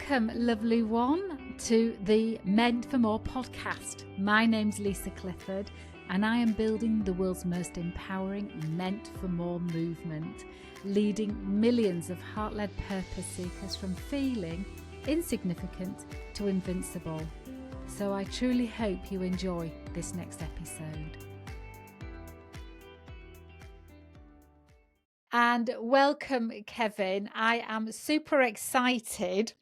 Welcome, lovely one, to the Meant for More podcast. My name's Lisa Clifford, and I am building the world's most empowering Meant for More movement, leading millions of heart-led purpose seekers from feeling insignificant to invincible. So I truly hope you enjoy this next episode. And welcome, Kevin. I am super excited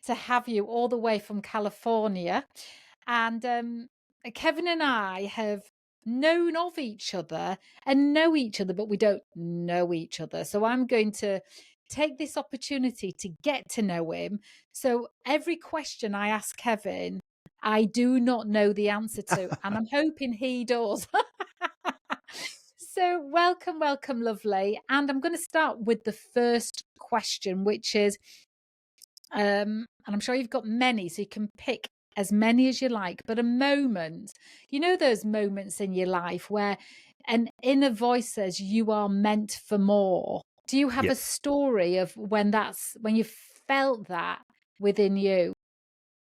to have you all the way from California. And Kevin and I have known of each other and know each other, but we don't know each other. So I'm going to take this opportunity to get to know him. So every question I ask Kevin, I do not know the answer to, and I'm hoping he does. So welcome, lovely. And I'm going to start with the first question, which is, and I'm sure you've got many, so you can pick as many as you like, but a moment, you know, those moments in your life where an inner voice says you are meant for more. Do you have a story of when you felt that within you?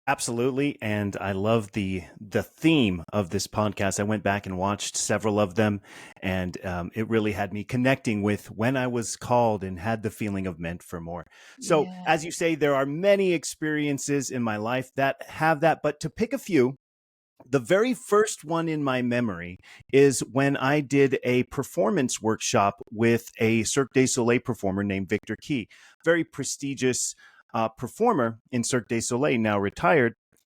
Absolutely. And I love the theme of this podcast. I went back and watched several of them, and it really had me connecting with when I was called and had the feeling of meant for more. So as you say, there are many experiences in my life that have that, but to pick a few, the very first one in my memory is when I did a performance workshop with a Cirque du Soleil performer named Victor Key, very prestigious performer in Cirque du Soleil, now retired.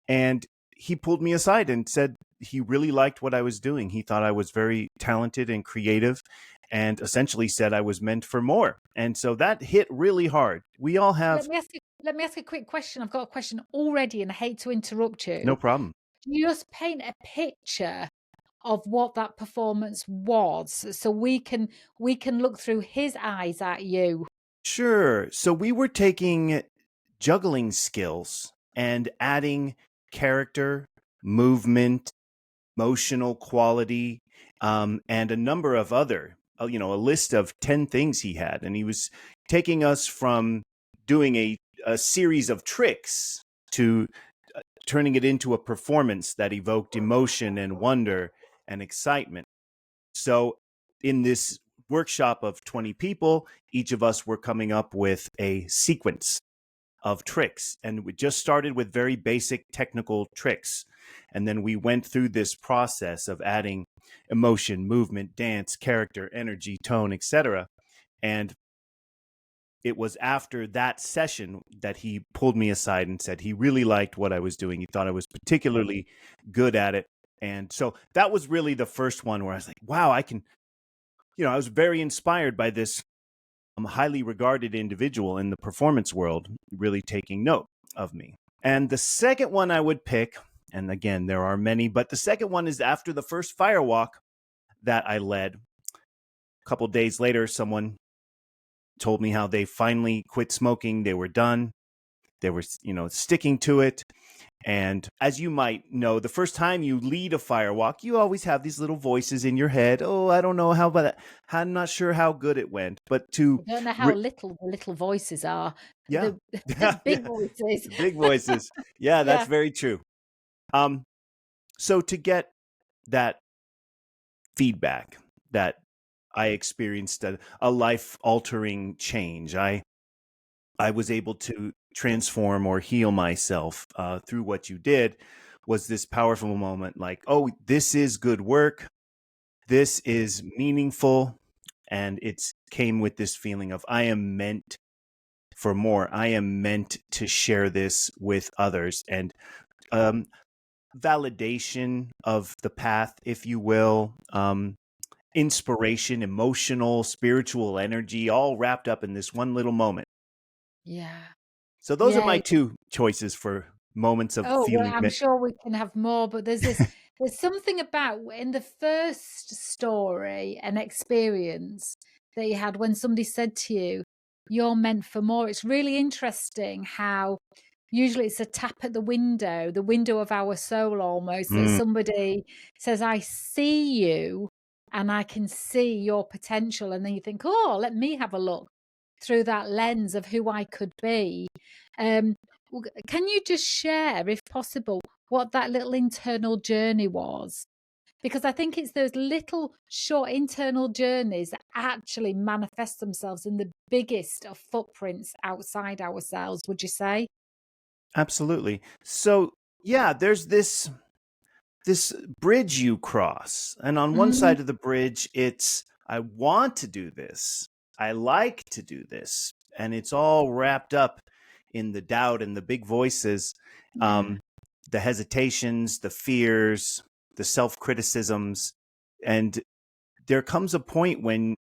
And he pulled me aside and said he really liked what I was doing. He thought I was very talented and creative, and essentially said I was meant for more. And so that hit really hard. We all have... Let me ask a quick question. I've got a question already, and I hate to interrupt you. No problem. Just paint a picture of what that performance was, so we can look through his eyes at you. Sure. So we were taking juggling skills and adding character, movement, emotional quality, and a number of other, a list of 10 things he had. And he was taking us from doing a series of tricks to turning it into a performance that evoked emotion and wonder and excitement. So in this workshop of 20 people, each of us were coming up with a sequence of tricks. And we just started with very basic technical tricks. And then we went through this process of adding emotion, movement, dance, character, energy, tone, etc. And it was after that session that he pulled me aside and said he really liked what I was doing. He thought I was particularly good at it. And so that was really the first one where I was like, wow, I can, I was very inspired by this highly regarded individual in the performance world really taking note of me. And the second one I would pick, and again, there are many, but the second one is after the first Firewalk that I led. A couple of days later, someone told me how they finally quit smoking. They were done. They were, sticking to it. And as you might know, the first time you lead a Firewalk, you always have these little voices in your head. Oh, I don't know how about that. I'm not sure how good it went. But I don't know how little the little voices are. Yeah. The big voices. The big voices. Yeah, that's very true. So to get that feedback that I experienced a life-altering change, I was able to transform or heal myself through what you did, was this powerful moment like, oh, this is good work. This is meaningful. And it came with this feeling of I am meant for more. I am meant to share this with others. And validation of the path, if you will, inspiration, emotional, spiritual energy, all wrapped up in this one little moment. Yeah. So those are my two choices for moments of feeling. Well, I'm sure we can have more, but there's something about in the first story and experience that you had when somebody said to you, you're meant for more. It's really interesting how usually it's a tap at the window of our soul almost, that somebody says, I see you and I can see your potential. And then you think, oh, let me have a look through that lens of who I could be. Can you just share, if possible, what that little internal journey was? Because I think it's those little short internal journeys that actually manifest themselves in the biggest of footprints outside ourselves, would you say? Absolutely. So, yeah, there's this bridge you cross, and on one Mm, side of the bridge, it's I want to do this. I like to do this, and it's all wrapped up in the doubt and the big voices, yeah. um, the hesitations, the fears, the self-criticisms, and there comes a point when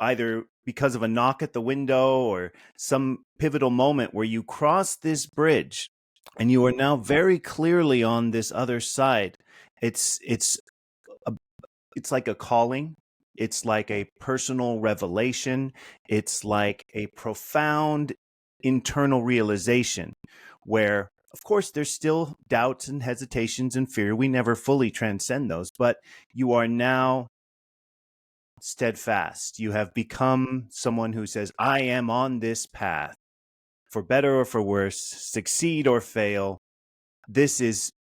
either because of a knock at the window or some pivotal moment where you cross this bridge and you are now very clearly on this other side. It's it's a, it's like a calling. It's like a personal revelation. It's like a profound internal realization where, of course, there's still doubts and hesitations and fear. We never fully transcend those, but you are now steadfast. You have become someone who says, I am on this path, for better or for worse, succeed or fail. This is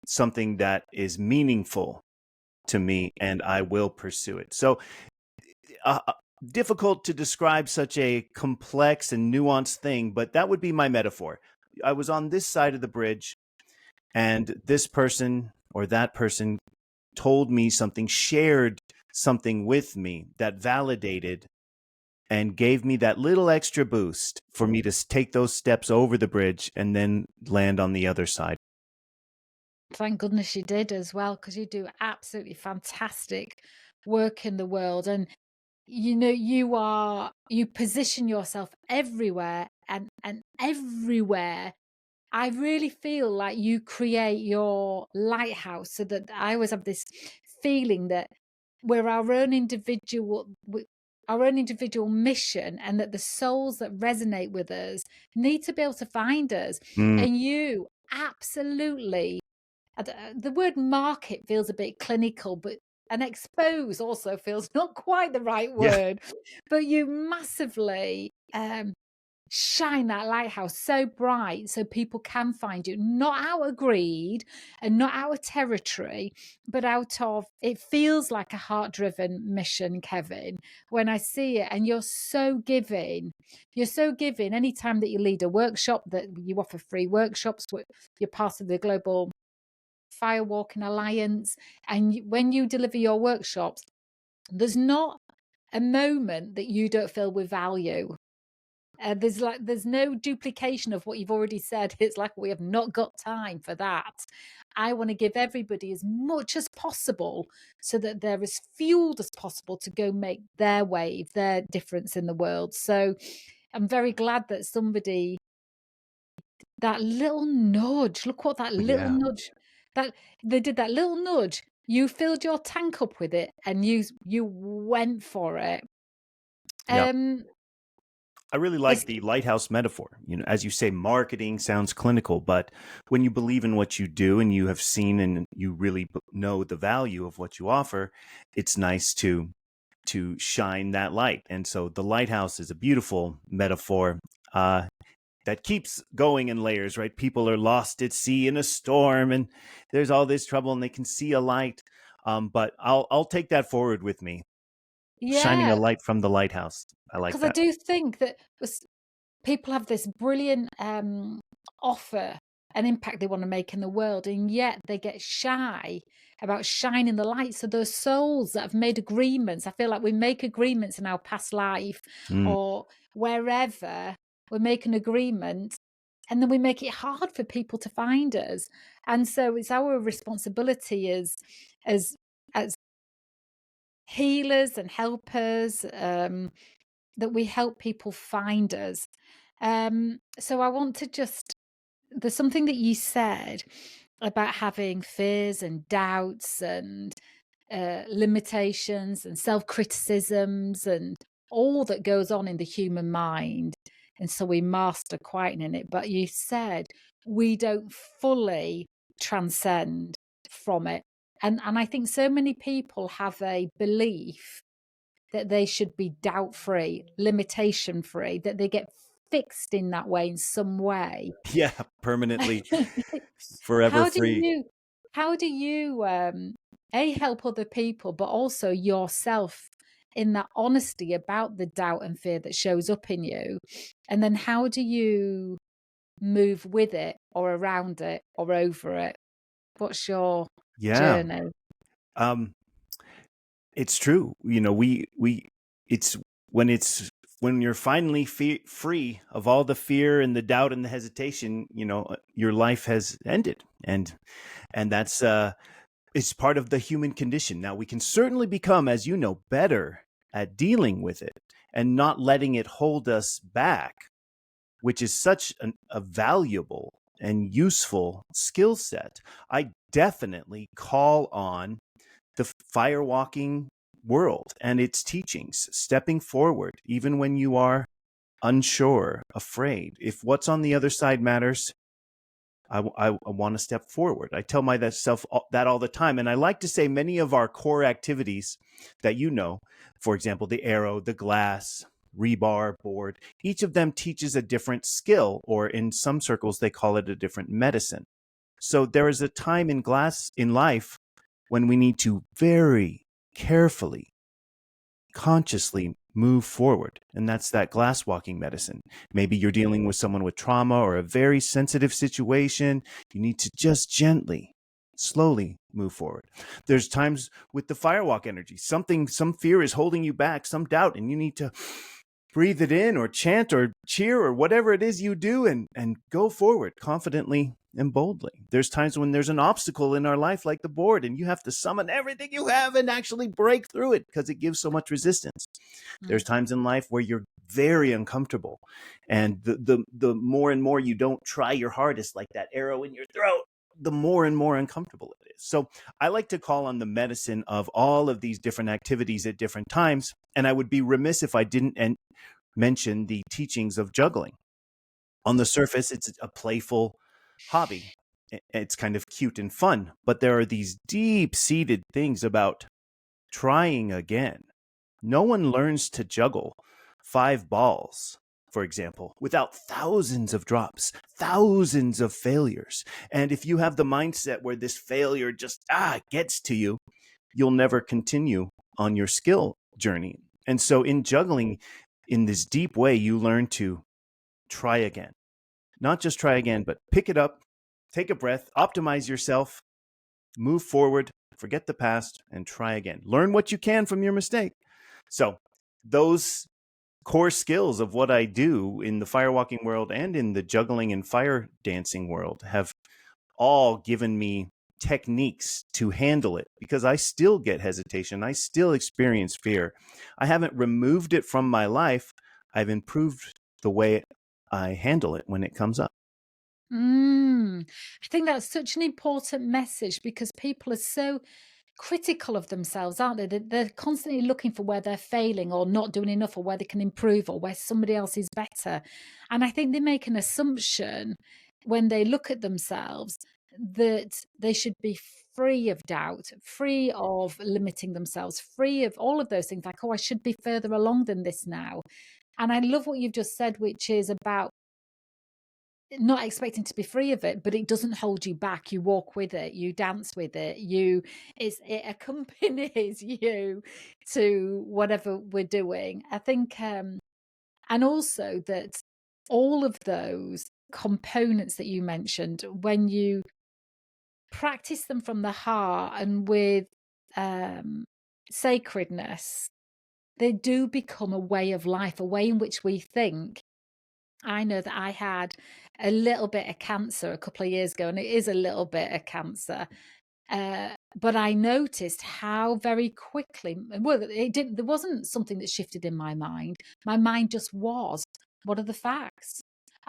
something that is meaningful to me, and I will pursue it. So, uh, uh, difficult to describe such a complex and nuanced thing, but that would be my metaphor. I was on this side of the bridge, and this person or that person told me something, shared something with me that validated and gave me that little extra boost for me to take those steps over the bridge and then land on the other side. Thank goodness you did as well, because you do absolutely fantastic work in the world. And you position yourself everywhere, and everywhere I really feel like you create your lighthouse, so that I always have this feeling that we're our own individual mission, and that the souls that resonate with us need to be able to find us. Mm, And you absolutely, the word market feels a bit clinical, but and expose also feels not quite the right yeah, word, but you massively shine that lighthouse so bright so people can find you, not out of greed and not out of territory, but out of, it feels like a heart driven mission, Kevin, when I see it. And you're so giving anytime that you lead a workshop, that you offer free workshops. You're part of the global Firewalking Alliance, and when you deliver your workshops, there's not a moment that you don't fill with value. There's no duplication of what you've already said. It's like we have not got time for that. I want to give everybody as much as possible, so that they're as fueled as possible to go make their wave, their difference in the world. So I'm very glad that somebody, that little nudge, look what that little yeah, nudge, that they did, that little nudge. You filled your tank up with it, and you went for it. yeah. Um, I really it's like the lighthouse metaphor. As you say, marketing sounds clinical, but when you believe in what you do and you have seen and you really know the value of what you offer, it's nice to shine that light. And so the lighthouse is a beautiful metaphor. That keeps going in layers, right? People are lost at sea in a storm, and there's all this trouble, and they can see a light. But I'll take that forward with me, shining a yeah, light from the lighthouse. I like because I that. do think that people have this brilliant offer, an impact they want to make in the world, and yet they get shy about shining the light. So those souls that have made agreements, I feel like we make agreements in our past life Mm, or wherever, we make an agreement, and then we make it hard for people to find us. And so it's our responsibility as as healers and helpers, that we help people find us. So I want to just, there's something that you said about having fears and doubts and limitations and self criticisms and all that goes on in the human mind. And so we master quietening it. But you said we don't fully transcend from it. And I think so many people have a belief that they should be doubt free, limitation free, that they get fixed in that way in some way. Yeah, permanently, forever How do free. you A, help other people, but also yourself in that honesty about the doubt and fear that shows up in you? And then how do you move with it or around it or over it? What's your Yeah. journey? Um, it's true. It's when you're finally free of all the fear and the doubt and the hesitation, your life has ended. And that's it's part of the human condition. Now we can certainly become, as you know, better at dealing with it and not letting it hold us back, which is such a valuable and useful skill set. I definitely call on the firewalking world and its teachings, stepping forward, even when you are unsure, afraid. If what's on the other side matters, I want to step forward. I tell myself that all the time. And I like to say many of our core activities that for example, the arrow, the glass, rebar, board, each of them teaches a different skill, or in some circles, they call it a different medicine. So there is a time in life when we need to very carefully, consciously move forward. And that's that glass walking medicine. Maybe you're dealing with someone with trauma or a very sensitive situation. You need to just gently, slowly move forward. There's times with the firewalk energy, some fear is holding you back, some doubt, and you need to breathe it in or chant or cheer or whatever it is you do and go forward confidently and boldly. There's times when there's an obstacle in our life like the board, and you have to summon everything you have and actually break through it because it gives so much resistance. There's times in life where you're very uncomfortable, and the more and more you don't try your hardest, like that arrow in your throat, the more and more uncomfortable it is. So I like to call on the medicine of all of these different activities at different times. And I would be remiss if I didn't mention the teachings of juggling. On the surface, it's a playful hobby. It's kind of cute and fun, but there are these deep-seated things about trying again. No one learns to juggle 5 balls, for example, without thousands of drops, thousands of failures. And if you have the mindset where this failure just gets to you, you'll never continue on your skill journey. And so in juggling, in this deep way, you learn to try again. Not just try again, but pick it up, take a breath, optimize yourself, move forward, forget the past, and try again. Learn what you can from your mistake. So those core skills of what I do in the firewalking world and in the juggling and fire dancing world have all given me techniques to handle it, because I still get hesitation. I still experience fear. I haven't removed it from my life. I've improved the way I handle it when it comes up. I think that's such an important message because people are so critical of themselves, aren't they? They're constantly looking for where they're failing or not doing enough or where they can improve or where somebody else is better. And I think they make an assumption when they look at themselves that they should be free of doubt, free of limiting themselves, free of all of those things like, oh, I should be further along than this now. And I love what you've just said, which is about not expecting to be free of it, but it doesn't hold you back. You walk with it, you dance with it, it accompanies you to whatever we're doing. I think and also that all of those components that you mentioned, when you practice them from the heart and with sacredness, they do become a way of life, a way in which we think. I know that I had a little bit of cancer a couple of years ago, and it is a little bit of cancer. But I noticed how very quickly, well, it didn't, there wasn't something that shifted in my mind. My mind just was, what are the facts?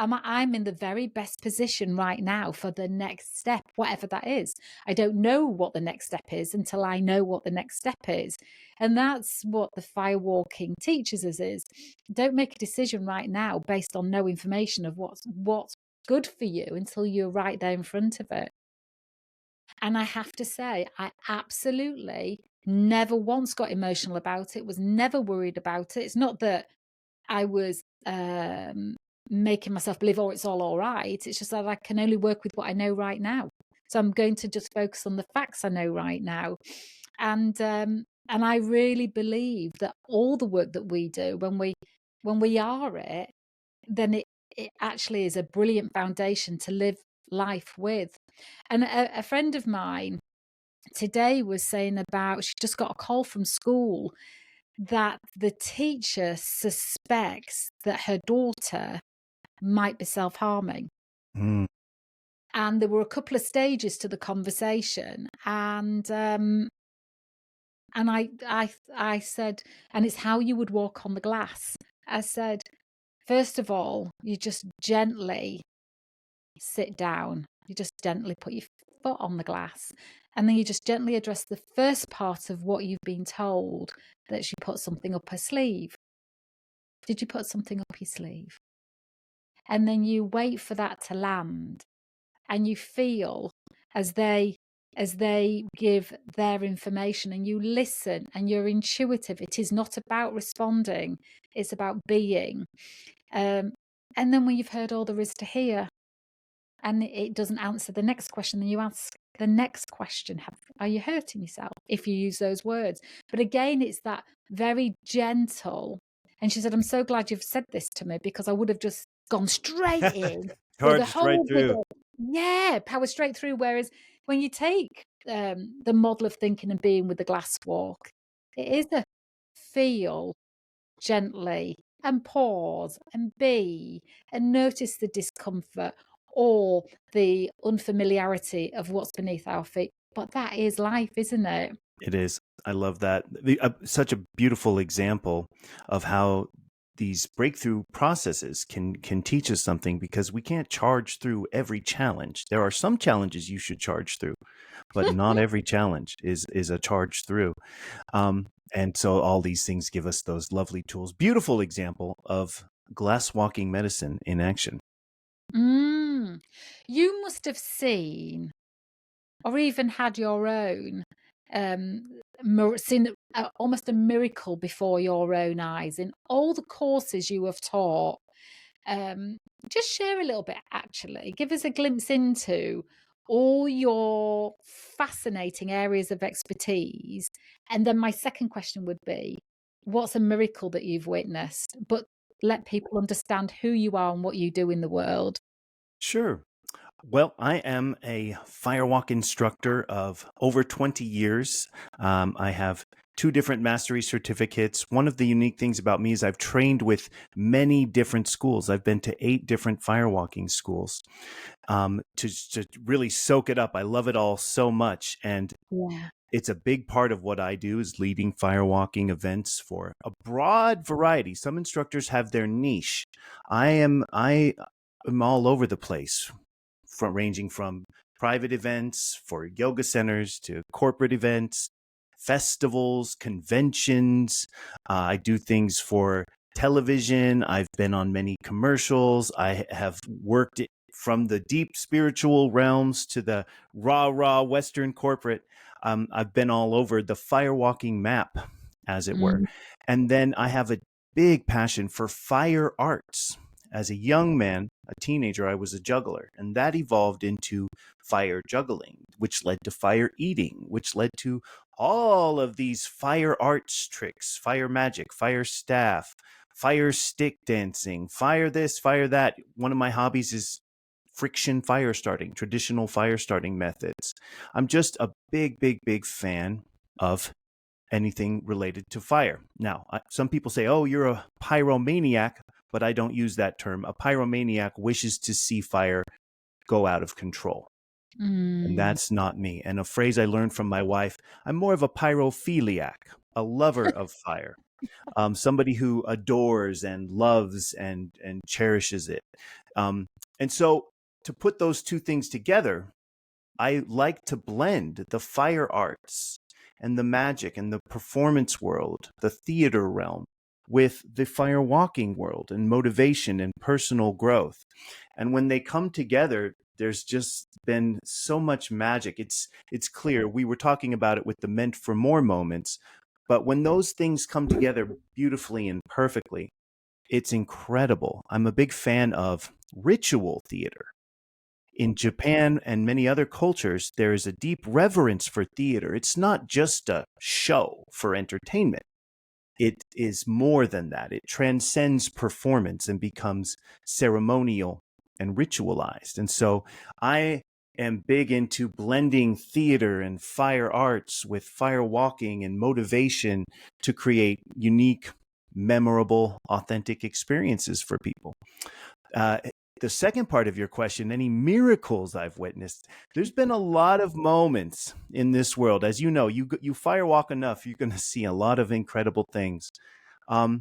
I'm in the very best position right now for the next step, whatever that is. I don't know what the next step is until I know what the next step is. And that's what the firewalking teaches us is don't make a decision right now based on no information of what's good for you until you're right there in front of it. And I have to say, I absolutely never once got emotional about it, was never worried about it. It's not that I was making myself believe, oh, it's all right. It's just that I can only work with what I know right now. So I'm going to just focus on the facts I know right now. And I really believe that all the work that we do, when we are it, then it actually is a brilliant foundation to live life with. And a friend of mine today was saying about, she just got a call from school that the teacher suspects that her daughter might be self-harming. Mm. And there were a couple of stages to the conversation, and I said, and it's how you would walk on the glass. I said, first of all, you just gently sit down. You just gently put your foot on the glass, and then you just gently address the first part of what you've been told, that she put something up her sleeve. Did you put something up your sleeve? And then you wait for that to land, and you feel as they give their information, and you listen, and you're intuitive. It is not about responding, it's about being. And then when you've heard all there is to hear, and it doesn't answer the next question, then you ask the next question. Are you hurting yourself if you use those words? But again, it's that very gentle. And she said, I'm so glad you've said this to me, because I would have just gone straight in with a Charged right whole big, through. power straight through. Whereas when you take the model of thinking and being with the Glasswalk, it is a feel gently and pause and be and notice the discomfort or the unfamiliarity of what's beneath our feet. But that is life, isn't it? It is. I love that. Such a beautiful example of how these breakthrough processes can teach us something, because we can't charge through every challenge. There are some challenges you should charge through, but not every challenge is a charge through. And so all these things give us those lovely tools. Beautiful example of glass walking medicine in action. You must have seen or even had your own, seen almost a miracle before your own eyes in all the courses you have taught. Just share a little bit, actually. Give us a glimpse into all your fascinating areas of expertise. And then my second question would be, what's a miracle that you've witnessed? But let people understand who you are and what you do in the world. Sure. Well, I am a Firewalk instructor of over 20 years. I have 2 different mastery certificates. One of the unique things about me is I've trained with many different schools. I've been to 8 different firewalking schools to really soak it up. I love it all so much. And Yeah. it's a big part of what I do, is leading firewalking events for a broad variety. Some instructors have their niche. I am all over the place, ranging from private events for yoga centers to corporate events, festivals, conventions. I do things for television. I've been on many commercials. I have worked from the deep spiritual realms to the raw Western corporate. I've been all over the firewalking map, as it were. Mm. And then I have a big passion for fire arts. As a young man, a teenager, I was a juggler, and that evolved into fire juggling, which led to fire eating, which led to all of these fire arts tricks, fire magic, fire staff, fire stick dancing, fire this, fire that. One of my hobbies is friction fire starting, traditional fire starting methods. I'm just a big fan of anything related to fire. Now, some people say, oh, you're a pyromaniac, but I don't use that term. A pyromaniac wishes to see fire go out of control. And that's not me. And a phrase I learned from my wife, I'm more of a pyrophiliac, a lover of fire, somebody who adores and loves and cherishes it. And so to put those two things together, I like to blend the fire arts and the magic and the performance world, the theater realm, with the firewalking world and motivation and personal growth. And when they come together, there's just been so much magic. It's clear. We were talking about it with the Meant for More moments, but when those things come together beautifully and perfectly, it's incredible. I'm a big fan of ritual theater. In Japan and many other cultures, there is a deep reverence for theater. It's not just a show for entertainment. It is more than that. It transcends performance and becomes ceremonial and ritualized. And so I am big into blending theater and fire arts with firewalking and motivation to create unique, memorable, authentic experiences for people. The second part of your question, any miracles I've witnessed? There's been a lot of moments in this world. As you know, you firewalk enough, you're going to see a lot of incredible things. One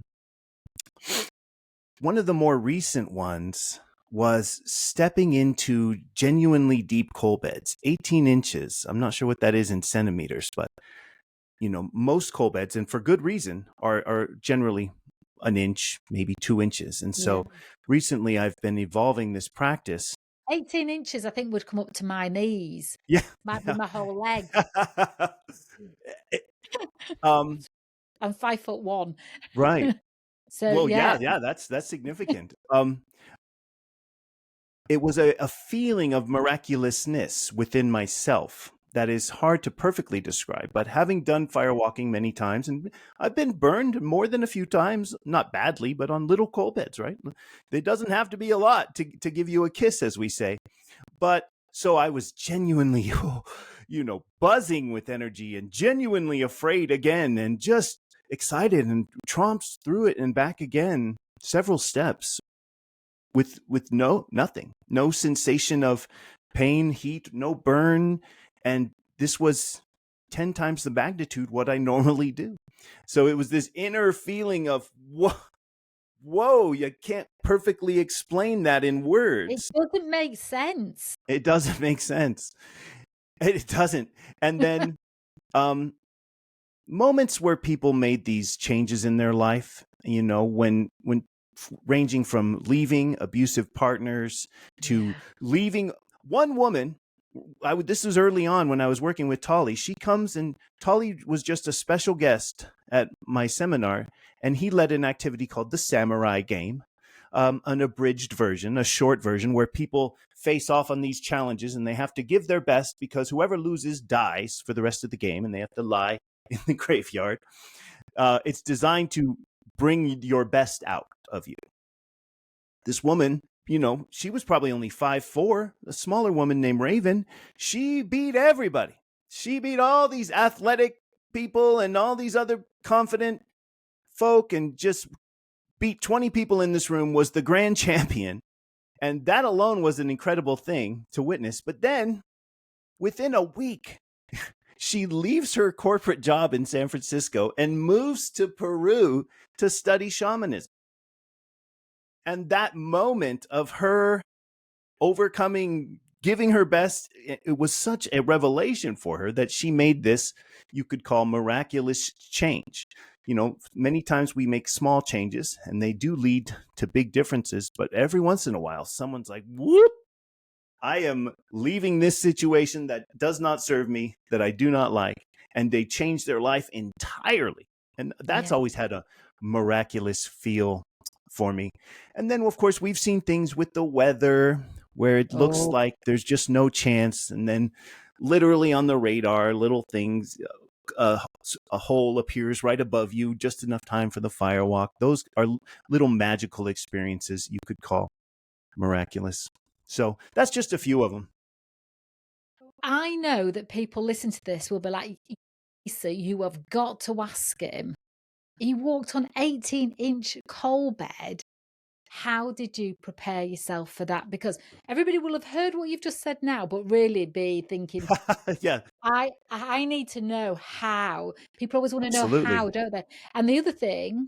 of the more recent ones was stepping into genuinely deep coal beds, 18 inches. I'm not sure what that is in centimeters, but most coal beds, and for good reason, are generally an inch, maybe 2 inches. And so recently I've been evolving this practice. 18 inches, I think, would come up to my knees. Yeah. Might be my whole leg. um, I'm 5'1". right. So Well, yeah. yeah, that's significant. It was a feeling of miraculousness within myself that is hard to perfectly describe. But having done firewalking many times, and I've been burned more than a few times, not badly, but on little coal beds, right? It doesn't have to be a lot to give you a kiss, as we say. But so I was genuinely, buzzing with energy and genuinely afraid again, and just excited and tromps through it and back again, several steps with nothing, no sensation of pain, heat, no burn. And this was 10 times the magnitude what I normally do. So it was this inner feeling of, whoa, you can't perfectly explain that in words. It doesn't make sense. It doesn't make sense. It doesn't. And then moments where people made these changes in their life, when ranging from leaving abusive partners to leaving one woman. This was early on when I was working with Tolly. She comes, and Tolly was just a special guest at my seminar, and he led an activity called the Samurai Game, an abridged version, a short version where people face off on these challenges, and they have to give their best because whoever loses dies for the rest of the game, and they have to lie in the graveyard. It's designed to bring your best out of you. This woman, she was probably only 5'4", a smaller woman named Raven. She beat everybody. She beat all these athletic people and all these other confident folk, and just beat 20 people in this room, was the grand champion. And that alone was an incredible thing to witness. But then within a week, she leaves her corporate job in San Francisco and moves to Peru to study shamanism. And that moment of her overcoming, giving her best, it was such a revelation for her that she made this, you could call, miraculous change. Many times we make small changes and they do lead to big differences, but every once in a while, someone's like, whoop, I am leaving this situation that does not serve me, that I do not like. And they change their life entirely. And that's always had a miraculous feel for me. And then, of course, we've seen things with the weather where it looks like there's just no chance. And then literally on the radar, little things, a hole appears right above you, just enough time for the firewalk. Those are little magical experiences you could call miraculous. So that's just a few of them. I know that people listen to this will be like, Lisa, you have got to ask him. He walked on 18-inch coal bed. How did you prepare yourself for that? Because everybody will have heard what you've just said now, but really be thinking, yeah, I need to know how. People always want to know absolutely. how, don't they? And the other thing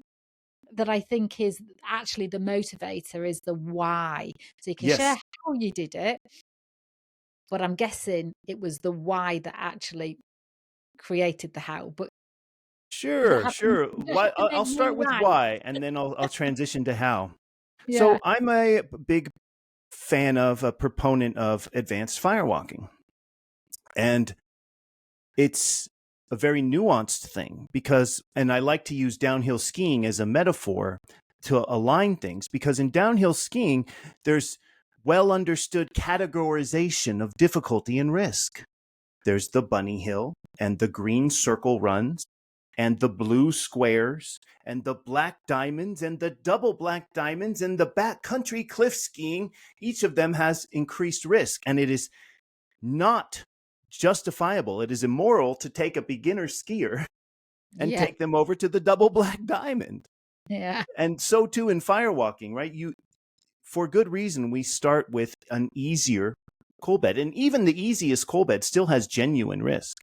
that I think is actually the motivator is the why. So you can share how you did it, but I'm guessing it was the why that actually created the how. But Sure. I'll start with why, and then I'll transition to how. Yeah. So I'm a big fan of, a proponent of advanced firewalking. And it's a very nuanced thing because, and I like to use downhill skiing as a metaphor, to align things, because in downhill skiing, there's well understood categorization of difficulty and risk. There's the bunny hill and the green circle runs and the blue squares and the black diamonds and the double black diamonds and the backcountry cliff skiing. Each of them has increased risk, and it is not justifiable. It is immoral to take a beginner skier and Yeah. take them over to the double black diamond. Yeah. And so too in firewalking, right? For good reason, we start with an easier coal bed, and even the easiest coal bed still has genuine risk.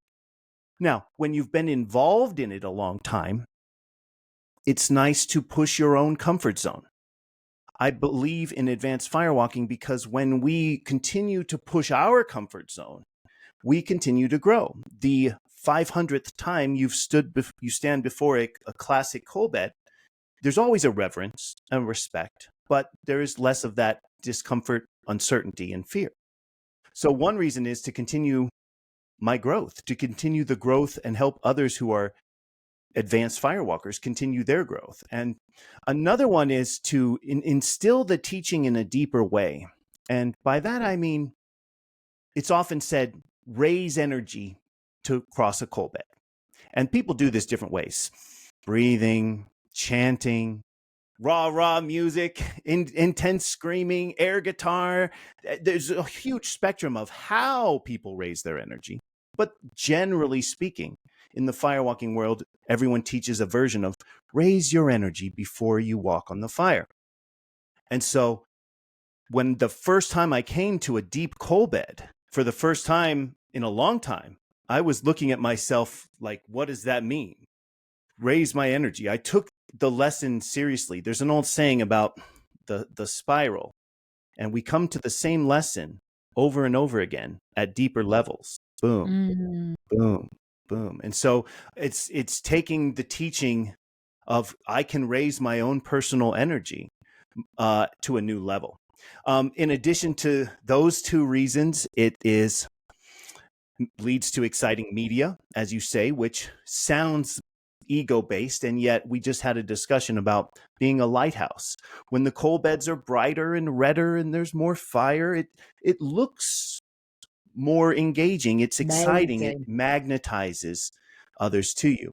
Now, when you've been involved in it a long time, it's nice to push your own comfort zone. I believe in advanced firewalking because when we continue to push our comfort zone, we continue to grow. The 500th time you stand before a classic coal bed, there's always a reverence and respect, but there is less of that discomfort, uncertainty, and fear. So one reason is to continue my growth, to continue the growth and help others who are advanced firewalkers continue their growth. And another one is to instill the teaching in a deeper way. And by that, I mean, it's often said, raise energy to cross a coal bed. And people do this different ways: breathing, chanting, rah music, intense screaming, air guitar. There's a huge spectrum of how people raise their energy. But generally speaking, in the firewalking world, everyone teaches a version of raise your energy before you walk on the fire. And so when the first time I came to a deep coal bed, for the first time in a long time, I was looking at myself like, what does that mean? Raise my energy. I took the lesson seriously. There's an old saying about the spiral, and we come to the same lesson over and over again at deeper levels. Boom, boom, boom. And so it's taking the teaching of I can raise my own personal energy to a new level. In addition to those two reasons, it leads to exciting media, as you say, which sounds ego-based, and yet we just had a discussion about being a lighthouse. When the coal beds are brighter and redder and there's more fire, it looks more engaging. It's exciting. Amazing. It magnetizes others to you.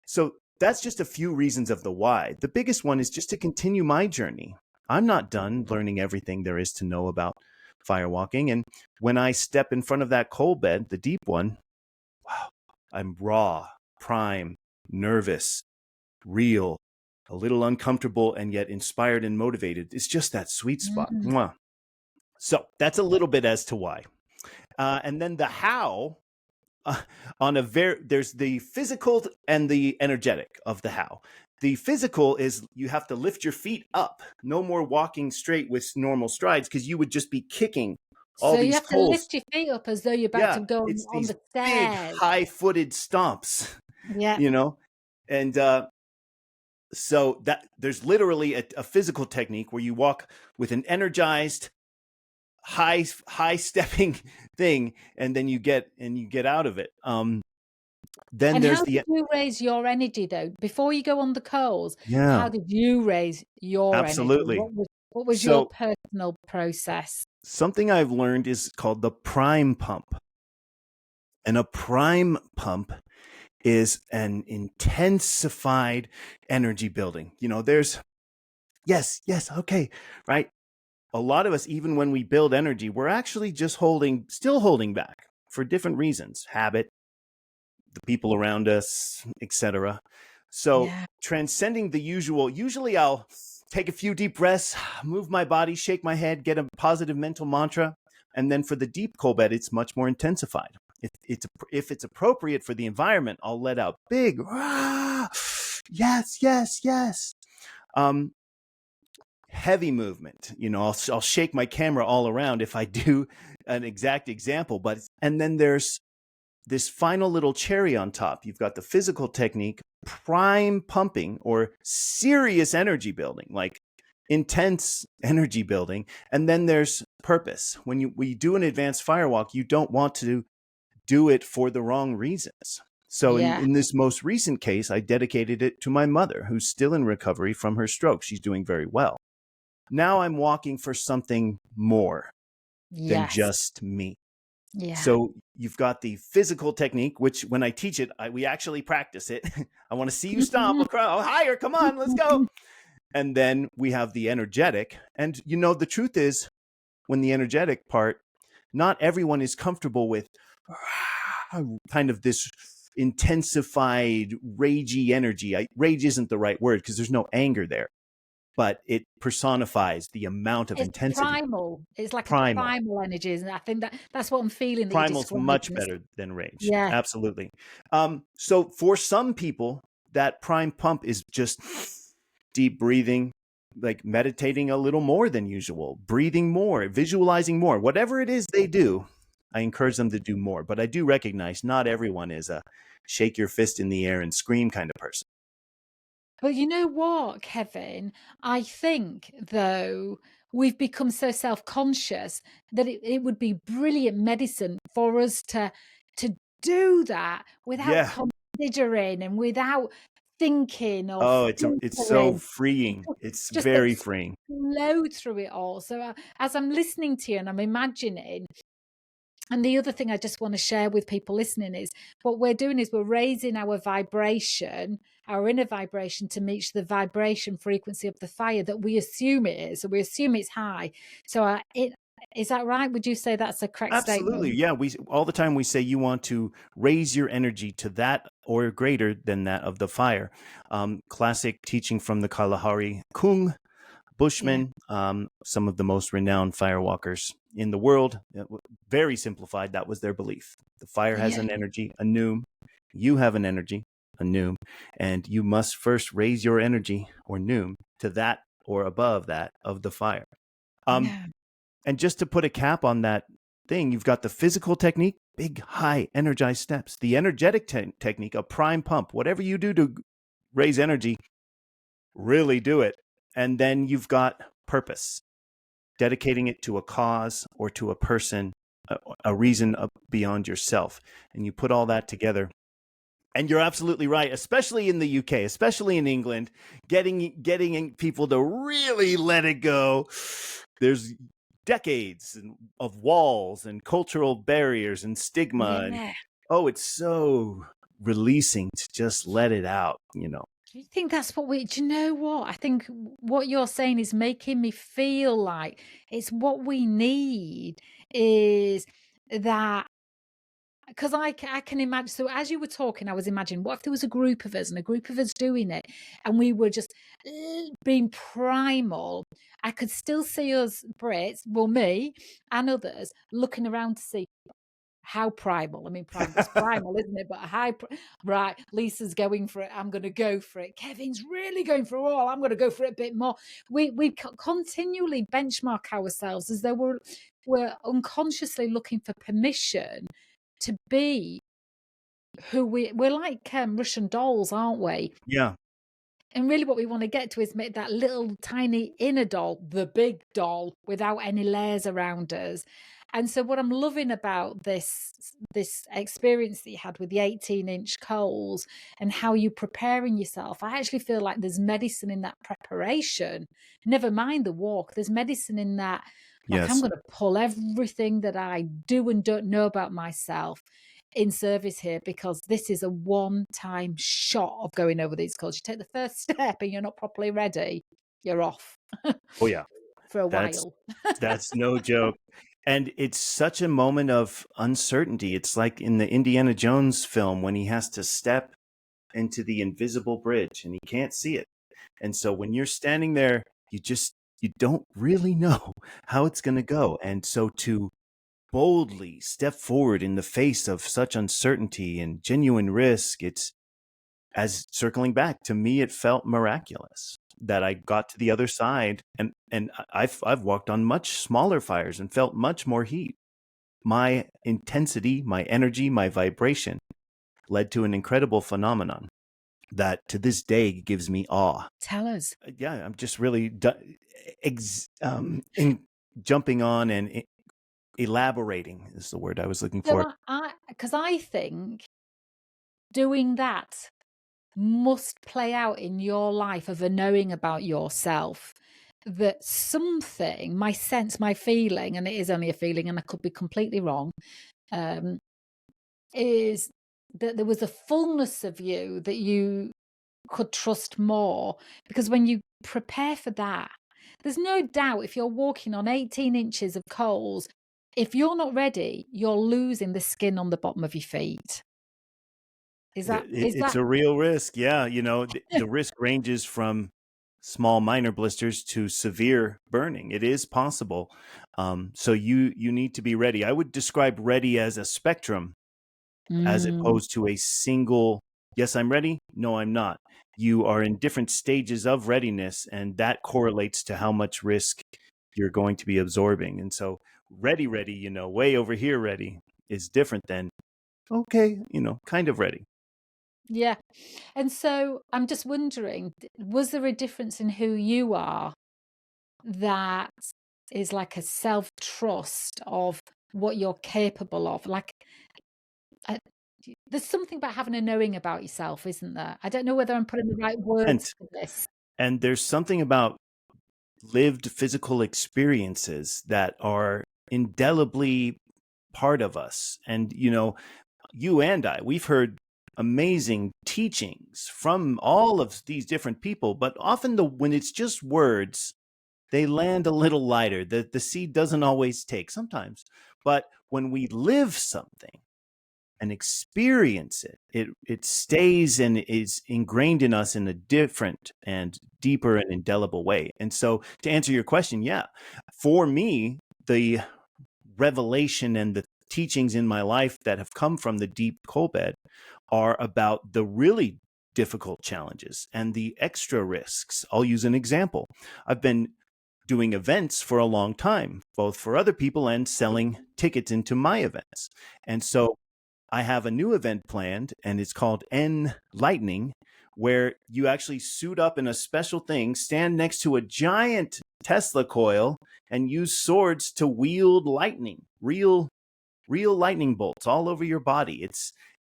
So that's just a few reasons of the why. The biggest one is just to continue my journey. I'm not done learning everything there is to know about firewalking. And when I step in front of that coal bed, the deep one, wow, I'm raw, prime, nervous, real, a little uncomfortable, and yet inspired and motivated. It's just that sweet spot. Mwah. So that's a little bit as to why. And then the how, there's the physical and the energetic of the how. The physical is you have to lift your feet up. No more walking straight with normal strides, because you would just be kicking all So these you have poles. to lift your feet up as though you're about to go it's on these the big, stairs. high-footed stomps. Yeah. You know, and so that there's literally a physical technique where you walk with an energized, high stepping thing, and then you get out of it. Then And there's how did you raise your energy though? Before you go on the coals, how did you raise your absolutely energy? What was your personal process? Something I've learned is called the prime pump. And a prime pump is an intensified energy building. You know, there's yes, okay, right? A lot of us, even when we build energy, we're actually just still holding back for different reasons: habit, the people around us, etc. So transcending the usual, usually I'll take a few deep breaths, move my body, shake my head, get a positive mental mantra. And then for the deep coal bed, it's much more intensified. If it's appropriate for the environment, I'll let out big, rah, yes. Heavy movement. You know, I'll shake my camera all around if I do an exact example. And then there's this final little cherry on top. You've got the physical technique, prime pumping, or serious energy building, like intense energy building. And then there's purpose. When we do an advanced firewalk, you don't want to do it for the wrong reasons. So Yeah. in this most recent case, I dedicated it to my mother, who's still in recovery from her stroke. She's doing very well. Now I'm walking for something more than Yes. just me. Yeah. So you've got the physical technique, which when I teach it, we actually practice it. I want to see you stomp across, higher, come on, let's go. And then we have the energetic. And the truth is, when the energetic part, not everyone is comfortable with kind of this intensified, ragey energy. Rage isn't the right word because there's no anger there, but it personifies the amount of It's intensity. primal. It's like a Primal. primal energy, and I think that's what I'm feeling that you're Primal's describing. much better than rage. Yeah. Absolutely. So for some people, that prime pump is just deep breathing, like meditating a little more than usual, breathing more, visualizing more, whatever it is they do. I encourage them to do more, but I do recognize not everyone is a shake your fist in the air and scream kind of person. But you know what, Kevin? I think, though, we've become so self-conscious that it would be brilliant medicine for us to do that without Yeah. considering and without thinking or Oh, it's so filtering. freeing. It's Just to very freeing. flow through it all. So as I'm listening to you and I'm imagining, and the other thing I just want to share with people listening is what we're doing is we're raising our vibration, our inner vibration, to match the vibration frequency of the fire that we assume it is. So we assume it's high. So is that right? Would you say that's a correct Absolutely. statement? Yeah. We all the time we say you want to raise your energy to that or greater than that of the fire. Classic teaching from the Kalahari Kung, Yeah. Bushmen, some of the most renowned firewalkers in the world. Very simplified, that was their belief. The fire has Yeah. an energy, a noom. You have an energy, a noom. And you must first raise your energy or noom to that or above that of the fire. Yeah. And just to put a cap on that thing, you've got the physical technique, big, high, energized steps. The energetic technique, a prime pump. Whatever you do to raise energy, really do it. And then you've got purpose, dedicating it to a cause or to a person, a reason beyond yourself. And you put all that together. And you're absolutely right, especially in the UK, especially in England, getting people to really let it go. There's decades of walls and cultural barriers and stigma. And Yeah. it's so releasing to just let it out. Do you think that's what do you know what? I think what you're saying is making me feel like it's what we need is that. Because I can imagine. So as you were talking, I was imagining, what if there was a group of us and a group of us doing it, and we were just being primal. I could still see us Brits, well, me and others, looking around to see how primal. I mean, it's primal, isn't it? But right, Lisa's going for it. I'm going to go for it. Kevin's really going for it. Oh, I'm going to go for it a bit more. We continually benchmark ourselves as though we're unconsciously looking for permission to be who we're like Russian dolls, aren't we? Yeah. And really what we want to get to is make that little tiny inner doll, the big doll, without any layers around us. And so what I'm loving about this experience that you had with the 18-inch coals and how you preparing yourself, I actually feel like there's medicine in that preparation. Never mind the walk, there's medicine in that. Like, I'm Yes. going to pull everything that I do and don't know about myself in service here, because this is a one-time shot of going over these calls. You take the first step and you're not properly ready, you're off Oh yeah. for a That's while. that's no joke. And it's such a moment of uncertainty. It's like in the Indiana Jones film when he has to step into the invisible bridge and he can't see it. And so when you're standing there, you don't really know how it's going to go. And so to boldly step forward in the face of such uncertainty and genuine risk, it's, as circling back, to me it felt miraculous that I got to the other side, and I've walked on much smaller fires and felt much more heat. My intensity, my energy, my vibration led to an incredible phenomenon that to this day gives me awe. Tell us. Yeah, I'm just really in jumping on and elaborating is the word I was looking So for. because I think doing that must play out in your life of a knowing about yourself that something, my sense, my feeling, and it is only a feeling and I could be completely wrong, um, is that there was a fullness of you that you could trust more. Because when you prepare for that, there's no doubt if you're walking on 18 inches of coals, if you're not ready, you're losing the skin on the bottom of your feet. Is that, is It's that, a real risk. Yeah. The risk ranges from small minor blisters to severe burning. It is possible. So you need to be ready. I would describe ready as a spectrum as Mm, opposed to a single, yes, I'm ready. No, I'm not. You are in different stages of readiness, and that correlates to how much risk you're going to be absorbing. And so ready, way over here, ready is different than, okay, kind of ready. yeah. And so I'm just wondering, was there a difference in who you are that is like a self-trust of what you're capable of? Like, uh, there's something about having a knowing about yourself, isn't there? I don't know whether I'm putting the right And, words for this. and there's something about lived physical experiences that are indelibly part of us. And, you and I, we've heard amazing teachings from all of these different people, but often when it's just words, they land a little lighter. The seed doesn't always take sometimes. But when we live something and experience it stays and is ingrained in us in a different and deeper and indelible way. And so to answer your question, yeah, for me, the revelation and the teachings in my life that have come from the deep coal bed are about the really difficult challenges and the extra risks. I'll use an example. I've been doing events for a long time, both for other people and selling tickets into my events. And so I have a new event planned, and it's called N Lightning, where you actually suit up in a special thing, stand next to a giant Tesla coil, and use swords to wield lightning, real lightning bolts all over your body.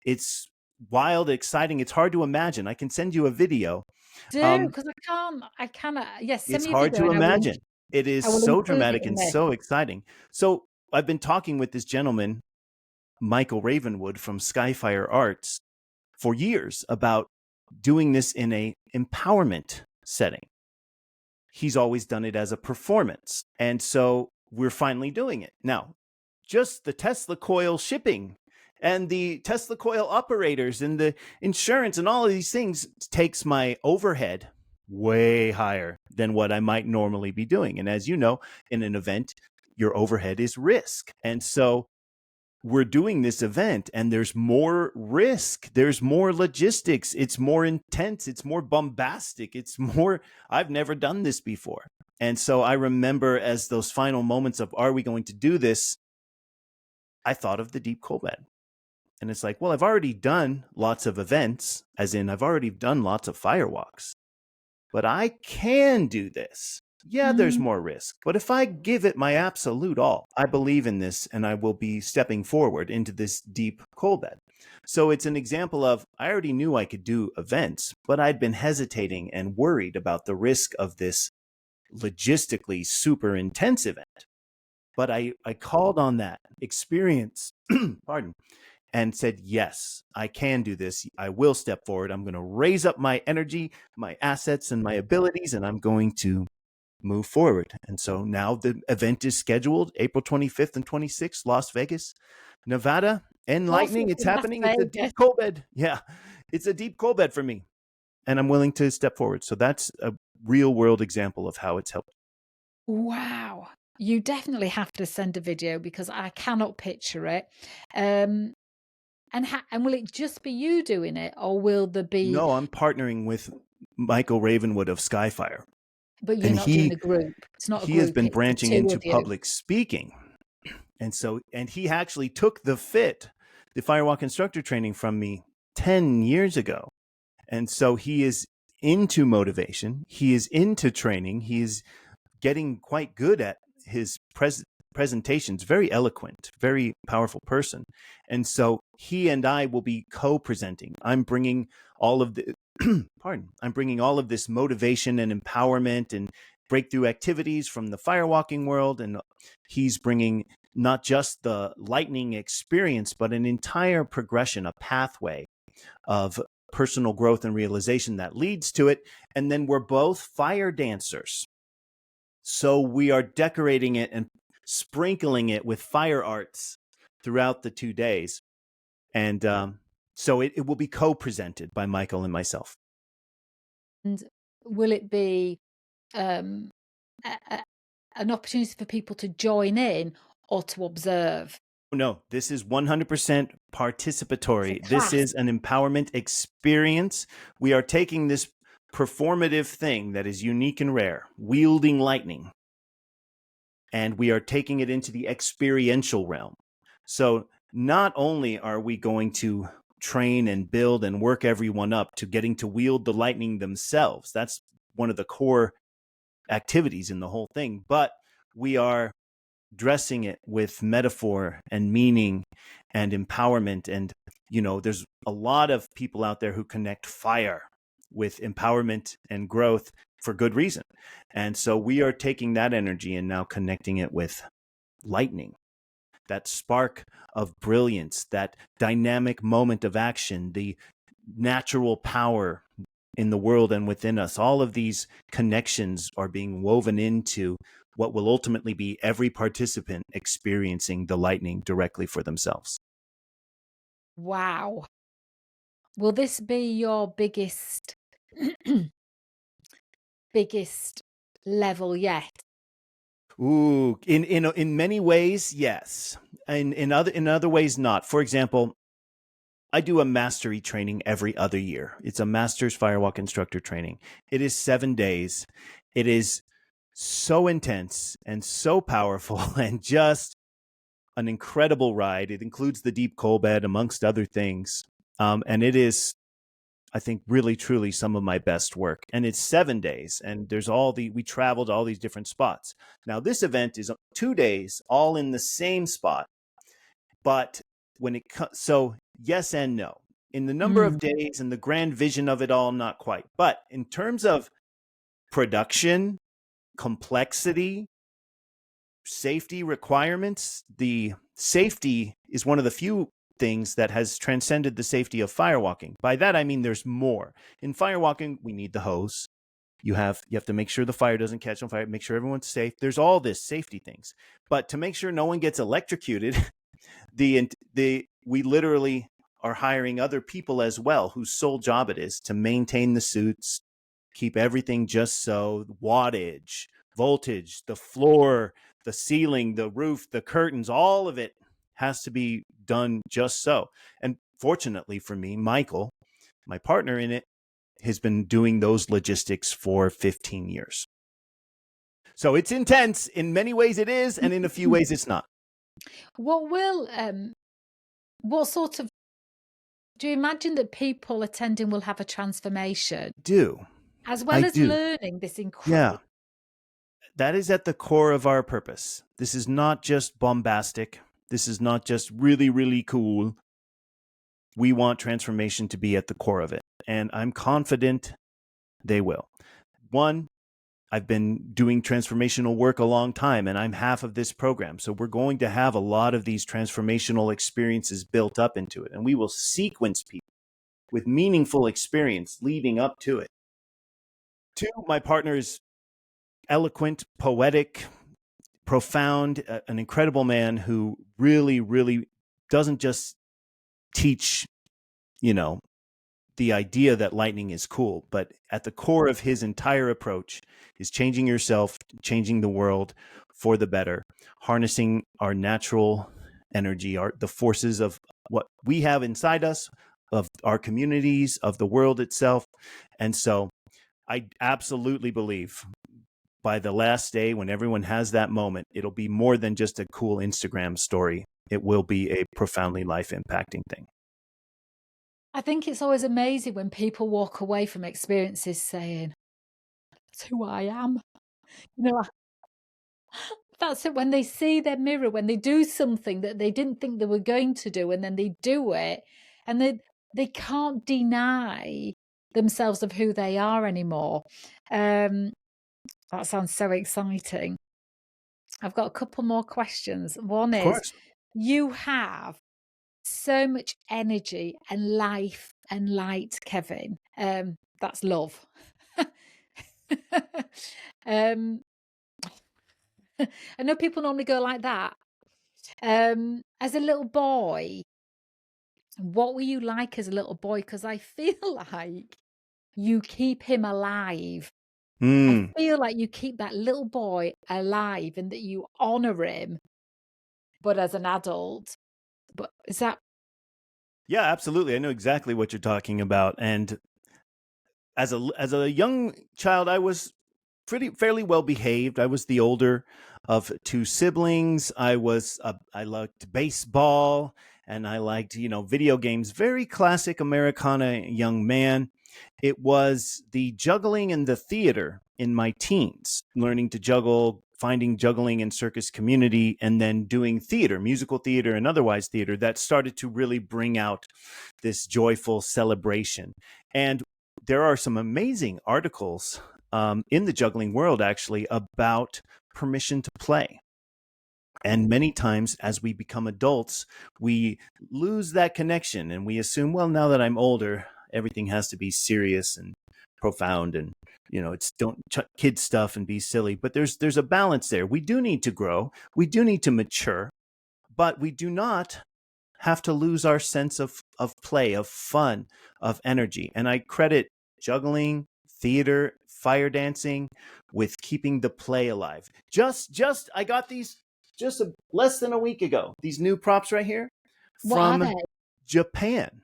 It's wild, exciting. It's hard to imagine. I can send you a video. Do, because I cannot. Yes, send It's me a hard video to and imagine. It I is will so include it dramatic in and this. so exciting. So I've been talking with this gentleman, Michael Ravenwood from Skyfire Arts, for years about doing this in a empowerment setting. He's always done it as a performance. And so we're finally doing it. Now, just the Tesla coil shipping and the Tesla coil operators and the insurance and all of these things takes my overhead way higher than what I might normally be doing. And as you know, in an event, your overhead is risk. And so we're doing this event and there's more risk, there's more logistics, it's more intense, it's more bombastic, it's more, I've never done this before. And so I remember as those final moments of, are we going to do this? I thought of the deep coal bed. And it's like, well, I've already done lots of events, as in I've already done lots of firewalks, but I can do this. Yeah, there's Mm, more risk, but if I give it my absolute all, I believe in this and I will be stepping forward into this deep coal bed. So it's an example of, I already knew I could do events, but I'd been hesitating and worried about the risk of this logistically super intense event. But I called on that experience, pardon, and said, yes, I can do this. I will step forward. I'm going to raise up my energy, my assets, and my abilities, and I'm going to move forward. And so now the event is scheduled April 25th and 26th, Las Vegas, Nevada, and Las lightning. It's happening. It's a deep Vegas. coal bed. Yeah, it's a deep coal bed for me. And I'm willing to step forward. So that's a real world example of how it's helped. Wow. You definitely have to send a video because I cannot picture it. Um, and will it just be you doing it, or will there be? No, I'm partnering with Michael Ravenwood of Skyfire. But you're And not doing a group. It's not a he has group. been It's the branching two into of you. public speaking. And he actually took the Firewalk instructor training from me 10 years ago. And so he is into motivation. He is into training. He is getting quite good at his presentations, very eloquent, very powerful person. And so he and I will be co-presenting. I'm bringing all of the I'm bringing all of this motivation and empowerment and breakthrough activities from the firewalking world, and he's bringing not just the lightning experience, but an entire progression, a pathway of personal growth and realization that leads to it. And then we're both fire dancers. So we are decorating it and sprinkling it with fire arts throughout the 2 days. And so it will be co-presented by Michael and myself. And will it be um, an opportunity for people to join in or to observe? No, this is 100% participatory. It's a This class. is an empowerment experience. We are taking this performative thing that is unique and rare, wielding lightning, and we are taking it into the experiential realm. So not only are we going to train and build and work everyone up to getting to wield the lightning themselves, that's one of the core activities in the whole thing, but we are dressing it with metaphor and meaning and empowerment. And, there's a lot of people out there who connect fire with empowerment and growth for good reason. And so we are taking that energy and now connecting it with lightning, that spark of brilliance, that dynamic moment of action, the natural power in the world and within us. All of these connections are being woven into what will ultimately be every participant experiencing the lightning directly for themselves. Wow. Will this be your biggest biggest level yet? Ooh, in many ways, yes. In other ways, not. For example, I do a mastery training every other year. It's a master's Firewalk instructor training. It is 7 days. It is so intense and so powerful and just an incredible ride. It includes the deep coal bed, amongst other things. And it is, I think, really, truly some of my best work. And it's 7 days. And we traveled all these different spots. Now, this event is 2 days, all in the same spot. But so yes and no. In the number of days and the grand vision of it all, not quite. But in terms of production, complexity, safety requirements, the safety is one of the few things that has transcended the safety of firewalking. By that, I mean there's more. In firewalking, we need the hose. You have to make sure the fire doesn't catch on fire, make sure everyone's safe. There's all this safety things. But to make sure no one gets electrocuted, we literally are hiring other people as well whose sole job it is to maintain the suits, keep everything just so, wattage, voltage, the floor, the ceiling, the roof, the curtains, all of it has to be done just so. And fortunately for me, Michael, my partner in it, has been doing those logistics for 15 years. So it's intense. In many ways it is, and in a few ways it's not. What sort of, do you imagine that people attending will have a transformation? As well as learning this incredible. Yeah. That is at the core of our purpose. This is not just bombastic. This is not just really, really cool. We want transformation to be at the core of it. And I'm confident they will. One, I've been doing transformational work a long time, and I'm half of this program. So we're going to have a lot of these transformational experiences built up into it. And we will sequence people with meaningful experience leading up to it. Two, my partner is eloquent, poetic, profound, an incredible man who really, really doesn't just teach, the idea that lightning is cool, but at the core of his entire approach is changing yourself, changing the world for the better, harnessing our natural energy, the forces of what we have inside us, of our communities, of the world itself. And so I absolutely believe by the last day, when everyone has that moment, it'll be more than just a cool Instagram story. It will be a profoundly life impacting thing. I think it's always amazing when people walk away from experiences saying, "That's who I am." That's it. When they see their mirror, when they do something that they didn't think they were going to do, and then they do it, and they can't deny themselves of who they are anymore. Um, that sounds so exciting. I've got a couple more questions. One Of is, course. you have so much energy and life and light, Kevin. That's love. um, I know people normally go like that. As a little boy, what were you like as a little boy? Because I feel like you keep him alive. I Mm. feel like you keep that little boy alive and that you honor him, but as an adult. But is that Yeah, absolutely. I know exactly what you're talking about. And as a young child, I was fairly well behaved. I was the older of two siblings. I liked baseball, and I liked, video games. Very classic Americana young man. It was the juggling and the theater in my teens, learning to juggle, finding juggling in circus community, and then doing theater, musical theater and otherwise theater, that started to really bring out this joyful celebration. And there are some amazing articles in the juggling world, actually, about permission to play. And many times as we become adults, we lose that connection and we assume, well, now that I'm older, everything has to be serious and profound, and it's don't kid stuff and be silly. But there's a balance there. We do need to grow, we do need to mature, but we do not have to lose our sense of play, of fun, of energy. And I credit juggling, theater, fire dancing with keeping the play alive. Just I got these less than a week ago. These new props right here what are from they? Japan.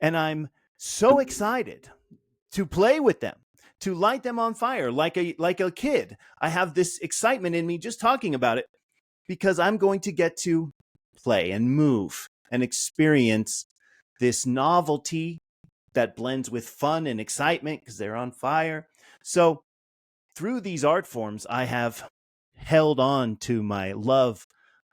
And I'm so excited to play with them, to light them on fire like a kid. I have this excitement in me just talking about it, because I'm going to get to play and move and experience this novelty that blends with fun and excitement because they're on fire. So through these art forms, I have held on to my love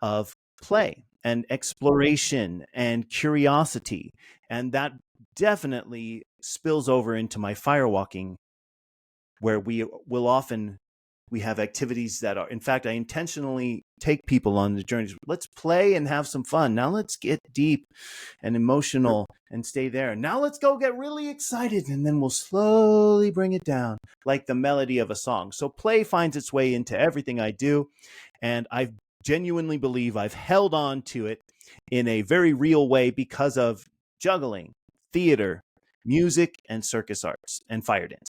of play and exploration and curiosity. And that definitely spills over into my firewalking, where we have activities that are, in fact, I intentionally take people on the journeys. Let's play and have some fun. Now let's get deep and emotional and stay there. Now let's go get really excited, and then we'll slowly bring it down like the melody of a song. So play finds its way into everything I do, and I genuinely believe I've held on to it in a very real way because of juggling, theater, music, and circus arts and fire dance.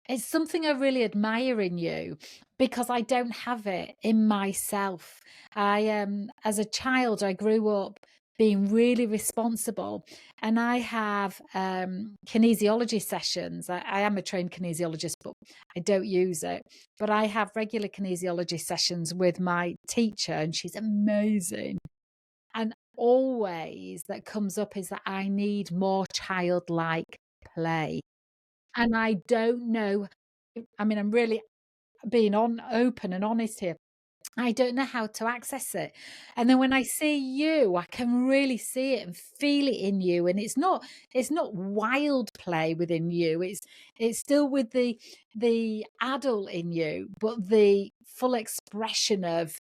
It's something I really admire in you because I don't have it in myself. As a child, I grew up being really responsible, and I have kinesiology sessions. I am a trained kinesiologist, but I don't use it. But I have regular kinesiology sessions with my teacher, and she's amazing. And always that comes up is that I need more childlike play. And I don't know, I mean, I'm really being open and honest here. I don't know how to access it. And then when I see you, I can really see it and feel it in you. And it's not wild play within you. It's still with the adult in you, but the full expression of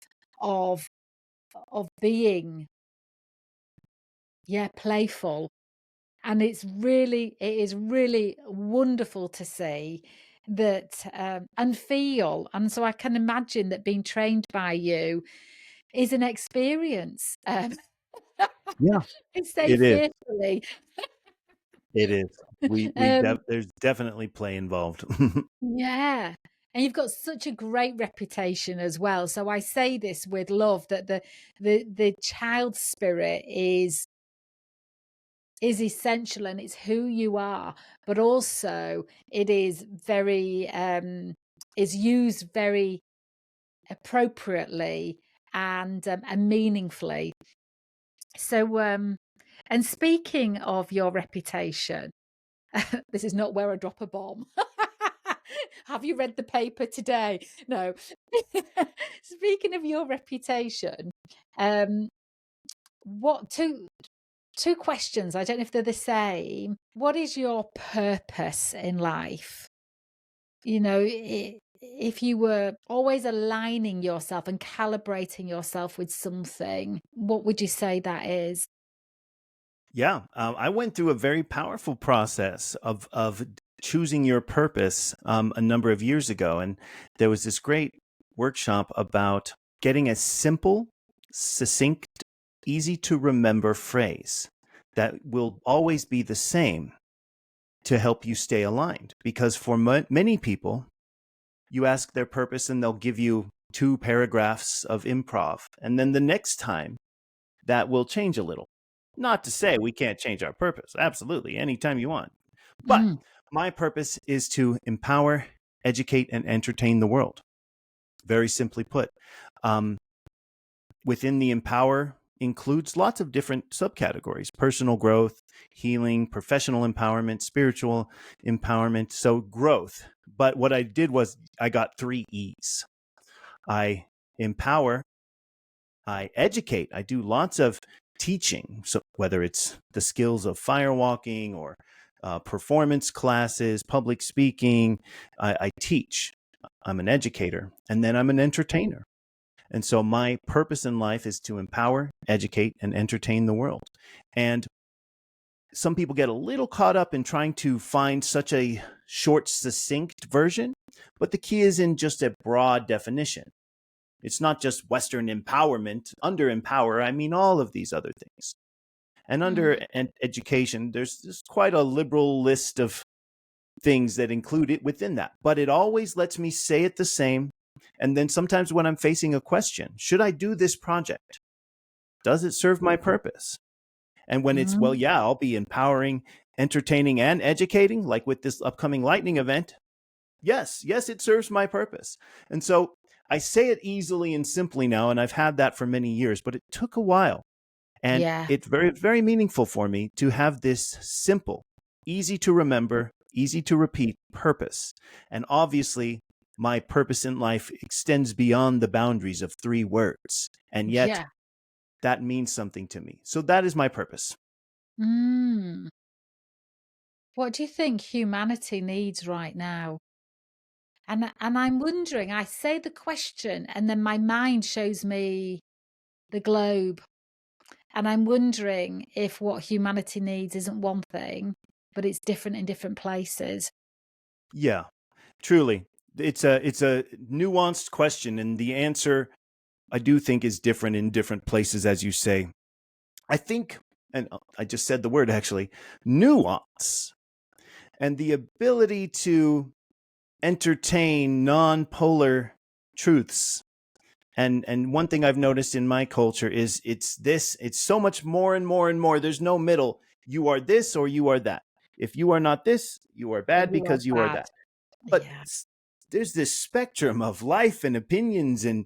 being, yeah, playful. And it is really wonderful to see that, and feel. And so I can imagine that being trained by you is an experience. Yeah, I say it is. fearfully. It is. Um, There's definitely play involved. yeah. And you've got such a great reputation as well. So I say this with love, that the child spirit is essential, and it's who you are, but also it is very is used very appropriately and meaningfully. So and speaking of your reputation, this is not where I drop a bomb. Have you read the paper today? No. Speaking of your reputation, um, what two questions. I don't know if they're the same. What is your purpose in life? You know, if you were always aligning yourself and calibrating yourself with something, what would you say that is? Yeah, I went through a very powerful process of choosing your purpose a number of years ago, and there was this great workshop about getting a simple, succinct, easy to remember phrase that will always be the same to help you stay aligned. Because for many people, you ask their purpose and they'll give you 2 paragraphs of improv, and then the next time that will change a little. Not to say we can't change our purpose. Absolutely, anytime you want. But Mm, my purpose is to empower, educate, and entertain the world. Very simply put. Um, Within the empower includes lots of different subcategories: personal growth, healing, professional empowerment, spiritual empowerment. So growth. But what I did was I got 3 E's. I empower, I educate. I do lots of teaching. So whether it's the skills of firewalking or performance classes, public speaking, I teach. I'm an educator, and then I'm an entertainer. And so my purpose in life is to empower, educate, and entertain the world. And some people get a little caught up in trying to find such a short, succinct version, but the key is in just a broad definition. It's not just Western empowerment. Under empower, I mean all of these other things. And under mm, education, there's quite a liberal list of things that include it within that. But it always lets me say it the same. And then sometimes when I'm facing a question, should I do this project? Does it serve my purpose? And when it's, well, mm. yeah, I'll be empowering, entertaining, and educating, like with this upcoming lightning event. Yes, it serves my purpose. And so I say it easily and simply now, and I've had that for many years, but it took a while. And Yeah, it's very, very meaningful for me to have this simple, easy to remember, easy to repeat purpose. And obviously, my purpose in life extends beyond the boundaries of 3 words. And yet, yeah. that means something to me. So that is my purpose. Mm. What do you think humanity needs right now? And I'm wondering, I say the question and then my mind shows me the globe. And I'm wondering if what humanity needs isn't one thing, but it's different in different places. Yeah, truly. It's a nuanced question, and the answer I do think is different in different places, as you say. I think, and I just said the word actually, nuance, and the ability to entertain non-polar truths. And one thing I've noticed in my culture is it's so much more and more and more. There's no middle. You are this or you are that. If you are not this, you are Or bad you are because you are bad. that. But Yeah. there's this spectrum of life and opinions, and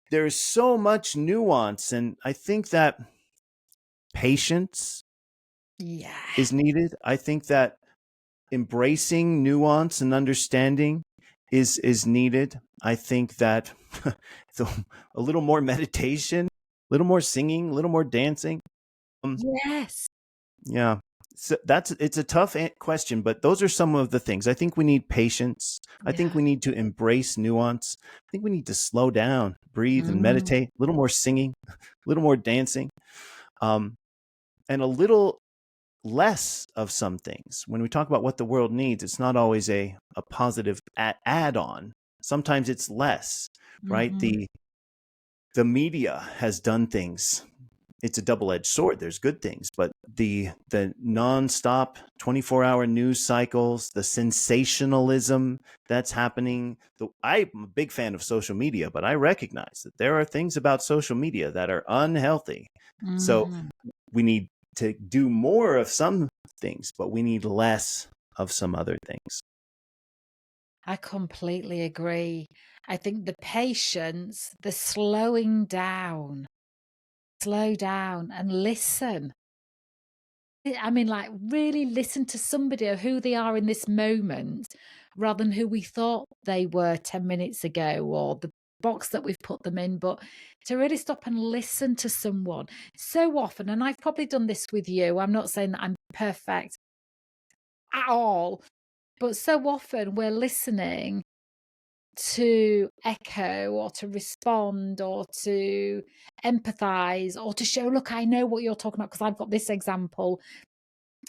there's so much nuance. And I think that patience Yeah. is needed. I think that embracing nuance and understanding is needed. I think that so a little more meditation, a little more singing, a little more dancing. Um, Yes. yeah, so it's a tough question, but those are some of the things. I think we need patience. I think Yeah. we need to embrace nuance. I think we need to slow down, breathe, and Mm. meditate. A little more singing, a little more dancing, um, and a little less of some things. When we talk about what the world needs, it's not always a positive add-on. Sometimes it's less, right? Mhm. The media has done things. It's a double-edged sword. There's good things, but the nonstop 24-hour news cycles, the sensationalism that's happening. I'm a big fan of social media, but I recognize that there are things about social media that are unhealthy. So Mhm. we need to do more of some things, but we need less of some other things. I completely agree. I think the patience, the slowing down, slow down and listen. I mean, like, really listen to somebody or who they are in this moment. rather than who we thought they were 10 minutes ago or the box that we've put them in, but to really stop and listen to someone. So often, and I've probably done this with you, I'm not saying that I'm perfect at all, but so often we're listening to echo or to respond or to empathize or to show, look, I know what you're talking about because I've got this example.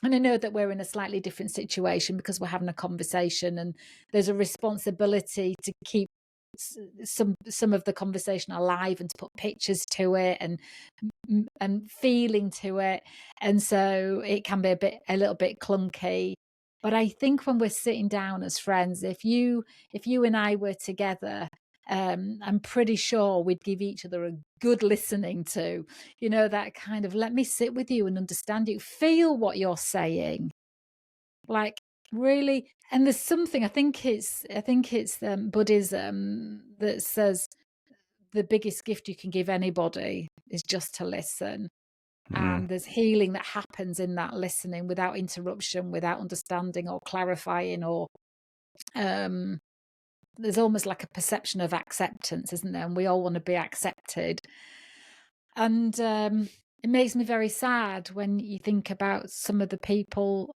And I know that we're in a slightly different situation because we're having a conversation and there's a responsibility to keep some of the conversation alive and to put pictures to it and feeling to it. And so it can be a little bit clunky. But I think when we're sitting down as friends, if you and I were together, I'm pretty sure we'd give each other a good listening to, that kind of let me sit with you and understand you, feel what you're saying, like really. And there's something I think it's Buddhism that says the biggest gift you can give anybody is just to listen. Mm. And there's healing that happens in that listening without interruption, without understanding or clarifying, or um, there's almost like a perception of acceptance, isn't there? And we all want to be accepted. And it makes me very sad when you think about some of the people,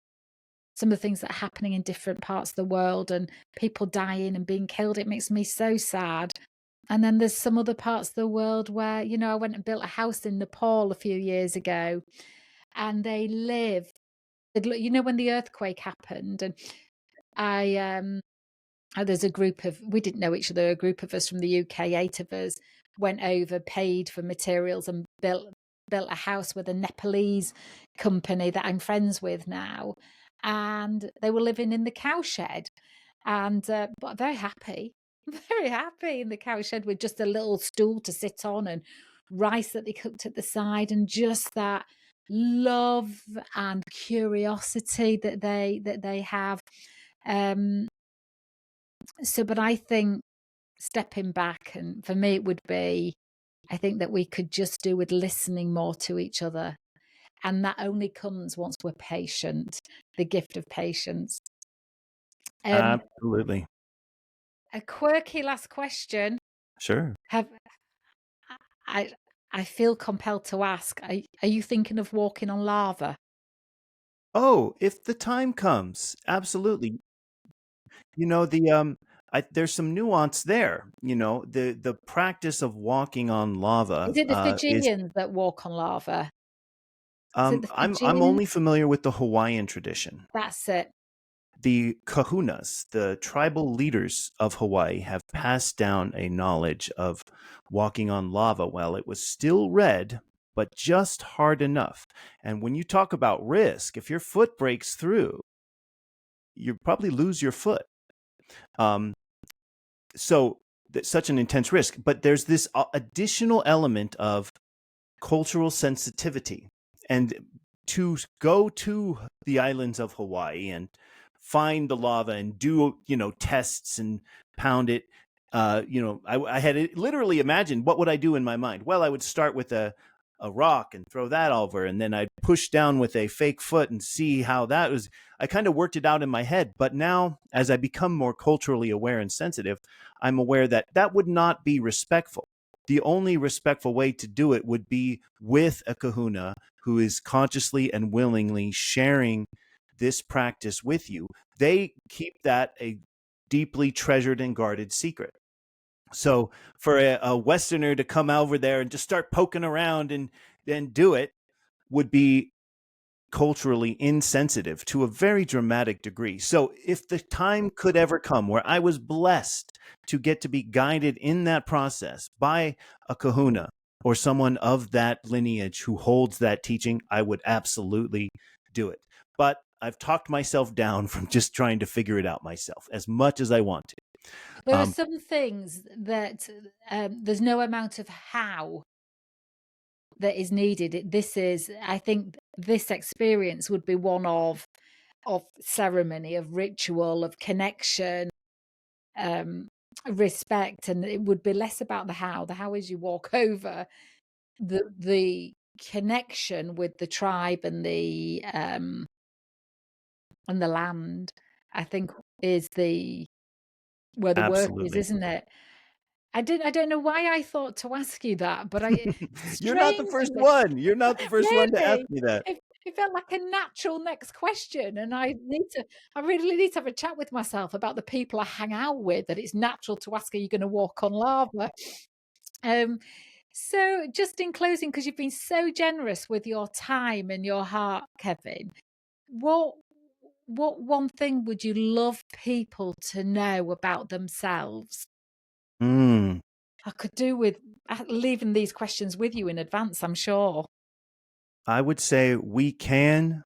some of the things that are happening in different parts of the world and people dying and being killed. It makes me so sad. And then there's some other parts of the world where, I went and built a house in Nepal a few years ago and they lived, when the earthquake happened, and I there's a group of, we didn't know each other, a group of us from the UK, 8 of us, went over, paid for materials and built a house with a Nepalese company that I'm friends with now. And they were living in the cowshed and but very happy, very happy in the cowshed with just a little stool to sit on and rice that they cooked at the side, and just that love and curiosity that they have. Um, but I think stepping back, and for me, it would be, I think that we could just do with listening more to each other. And that only comes once we're patient, the gift of patience. Absolutely. A quirky last question. Sure. Have I I feel compelled to ask, are you thinking of walking on lava? Oh, if the time comes, absolutely. There's some nuance there. The practice of walking on lava Is it the is. Fijians that walk on lava? Is it the I'm Fijians? only familiar with the Hawaiian tradition. That's it. The kahunas, the tribal leaders of Hawaii, have passed down a knowledge of walking on lava while it was still red, but just hard enough. And when you talk about risk, if your foot breaks through, you probably lose your foot. Um, so that's such an intense risk. But there's this additional element of cultural sensitivity. And to go to the islands of Hawaii and find the lava and do, tests and pound it. I had literally imagined, what would I do in my mind? Well, I would start with a rock and throw that over, and then I'd push down with a fake foot and see how that was. I kind of worked it out in my head. But now, as I become more culturally aware and sensitive, I'm aware that that would not be respectful. The only respectful way to do it would be with a kahuna who is consciously and willingly sharing this practice with you. They keep that a deeply treasured and guarded secret. So for a Westerner to come over there and just start poking around and do it would be culturally insensitive to a very dramatic degree. So if the time could ever come where I was blessed to get to be guided in that process by a kahuna or someone of that lineage who holds that teaching, I would absolutely do it. But I've talked myself down from just trying to figure it out myself as much as I want to. There are some things that there's no amount of how that is needed. I think this experience would be one of ceremony, of ritual, of connection, um, respect, and it would be less about the how. The how is you walk over. The connection with the tribe and the land I think is where the work is, Absolutely. isn't it? I don't know why I thought to ask you that, but I You're not the first strangely one. You're not the first one to ask really, me that. it felt like a natural next question, and I really need to have a chat with myself about the people I hang out with, that it's natural to ask, "Are you gonna walk on lava?" Um, so just in closing, because 'cause you've been so generous with your time and your heart, Kevin, what what one thing would you love people to know about themselves? Mm. I could do with leaving these questions with you in advance, I'm sure. I would say we can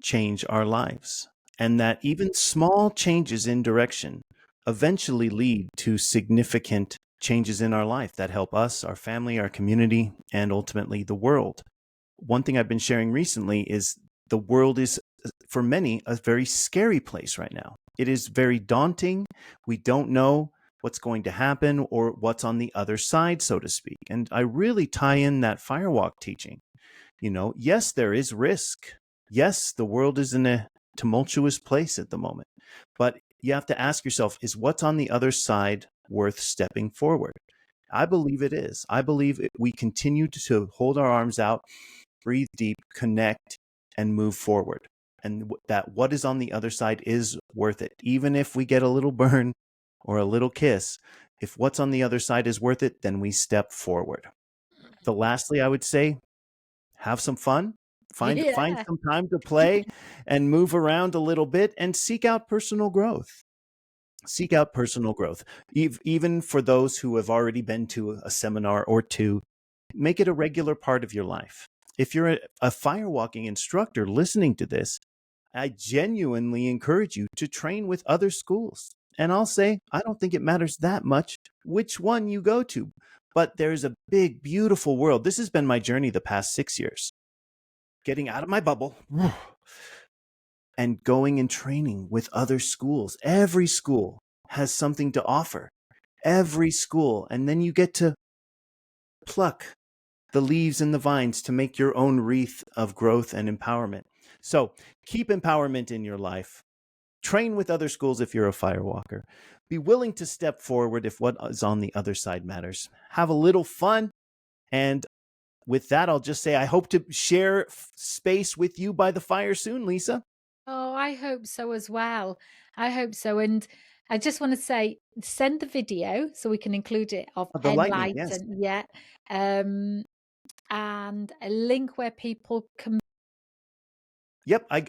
change our lives, and that even small changes in direction eventually lead to significant changes in our life that help us, our family, our community, and ultimately the world. One thing I've been sharing recently is the world is, for many, a very scary place right now. It is very daunting. We don't know what's going to happen or what's on the other side, so to speak. And I really tie in that Firewalk teaching. Yes, there is risk. Yes, the world is in a tumultuous place at the moment. But you have to ask yourself, is what's on the other side worth stepping forward? I believe it is. I believe we continue to hold our arms out, breathe deep, connect, and move forward. And that what is on the other side is worth it. Even if we get a little burn or a little kiss, if what's on the other side is worth it, then we step forward. The lastly, I would say, have some fun. Find Yeah. some time to play and move around a little bit and seek out personal growth. Seek out personal growth. Even for those who have already been to a seminar or two, make it a regular part of your life. If you're a firewalking instructor listening to this, I genuinely encourage you to train with other schools. And I'll say, I don't think it matters that much which one you go to, but there's a big, beautiful world. This has been my journey the past 6 years, getting out of my bubble and going and training with other schools. Every school has something to offer. Every school. And then you get to pluck the leaves and the vines to make your own wreath of growth and empowerment. So keep empowerment in your life. Train with other schools if you're a firewalker. Be willing to step forward if what is on the other side matters. Have a little fun. And with that, I'll just say I hope to share space with you by the fire soon, Lisa. Oh, I hope so as well. I hope so. And I just want to say, send the video so we can include it of The lightning, yes. Enlighten, yeah. Um, and a link where people can. Yep, I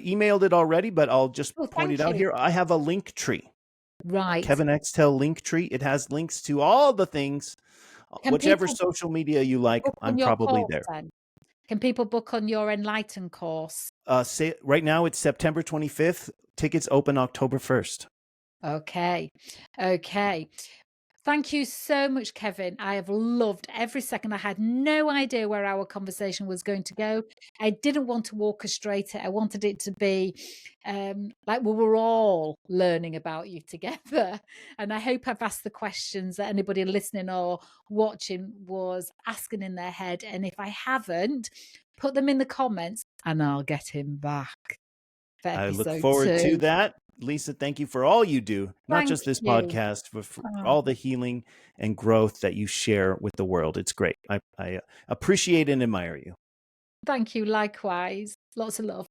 emailed it already, but I'll just Oh, point it thank out you. here. I have a link tree, Right. Kevin Axtell link tree. It has links to all the things, Can whichever people social media you like. book I'm on your probably course there. then? Can people book on your Enlighten course? Right now it's September 25th. Tickets open October 1st. Okay. Okay. Thank you so much, Kevin. I have loved every second. I had no idea where our conversation was going to go. I didn't want to orchestrate it. I wanted it to be like we were all learning about you together. And I hope I've asked the questions that anybody listening or watching was asking in their head. And if I haven't, put them in the comments and I'll get him back for I look episode forward to 2. that. Lisa, thank you for all you do, not Thank just this you. podcast, but for Oh, all the healing and growth that you share with the world. It's great. I appreciate and admire you. thank you. Likewise. Lots of love.